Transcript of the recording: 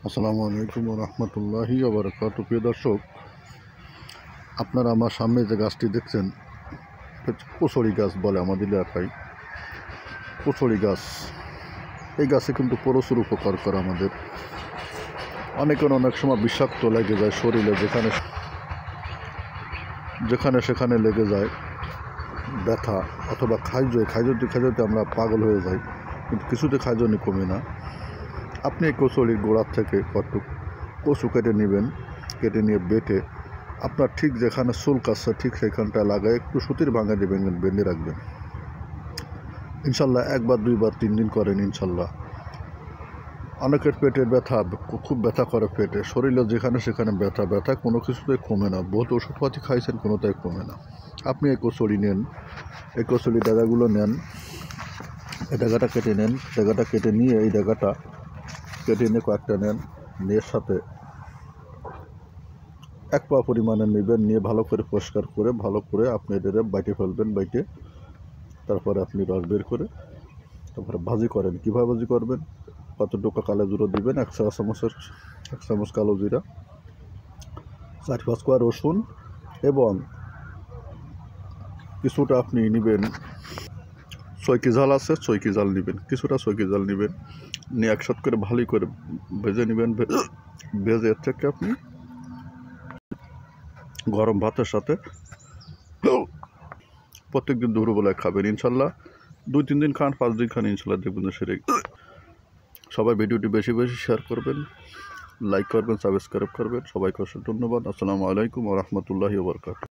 আসসালামু আলাইকুম রহমতুল্লাহি ওয়া বারাকাতুহু। প্রিয় দর্শক, আপনারা আমার সামনে যে গাছটি দেখছেন কচুরি গাছ বলে আমাদের এলাকায়। কচুরি গাছ, এই গাছে কিন্তু প্রচুর উপকার করে আমাদের। অনেকের অনেক সময় বিষাক্ত লেগে যায় শরীরে, যেখানে সেখানে লেগে যায় ব্যথা, অথবা খাইজতে আমরা পাগল হয়ে যাই, কিন্তু কিছুতে খাইজনি কমে না। আপনি এই কচুরির গোড়ার থেকে কচু কেটে নেবেন, কেটে নিয়ে বেটে আপনার ঠিক যেখানে চুলক আছে ঠিক সেখানটায় লাগায় একটু সুতির ভাঙা দেবেন, বেঁধে রাখবেন। ইনশাল্লাহ একবার দুইবার 3 দিন করেন, ইনশাল্লাহ। অনেকের পেটের ব্যথা, খুব ব্যথা করে পেটে, শরীরে যেখানে সেখানে ব্যথা কোনো কিছুতেই কমে না। বহুত ওষুধপাতি খাইছেন, কোনোটাই কমে না। আপনি এই কচুরি নেন, এই কচুরি ডাগাগুলো নেন, এই ডাগাটা কেটে নেন। ডাগাটা কেটে নিয়ে এই ডাগাটা কেটে নিয়ে কয়েকটা নেন, নিয়ে সাথে 1 পা পরিমাণে নেবেন, নিয়ে ভালো করে পরিষ্কার করে ভালো করে আপনি এটা বাইটে ফেলবেন। বাইটে তারপরে আপনি রস বের করে তারপরে ভাজি করেন। কীভাবে ভাজি করবেন? কতটুকু কালো জিরা দিবেন, 1 চামচ কালো জিরা, 4-5 কোয়া রসুন, এবং কিছুটা আপনি নেবেন চৈকি ঝাল আছে, চৈকি ঝাল নেবেন, কিছুটা চৈকি ঝাল নেবেন, নিয়ে একসাথে করে ভালোই করে ভেজে নেবেন। ভেজে এর থেকে আপনি গরম ভাতের সাথে প্রত্যেকদিন দুপুরবেলায় খাবেন। ইনশাল্লাহ 2-3 দিন খান, 5 দিন খান, ইনশাল্লাহ দেখবেন সেরে। সবাই ভিডিওটি বেশি বেশি শেয়ার করবেন, লাইক করবেন, সাবস্ক্রাইব করবেন। সবাইকে অসংখ্য ধন্যবাদ। আসসালামু আলাইকুম ওয়া রাহমাতুল্লাহি ওয়া বারাকাতুহু।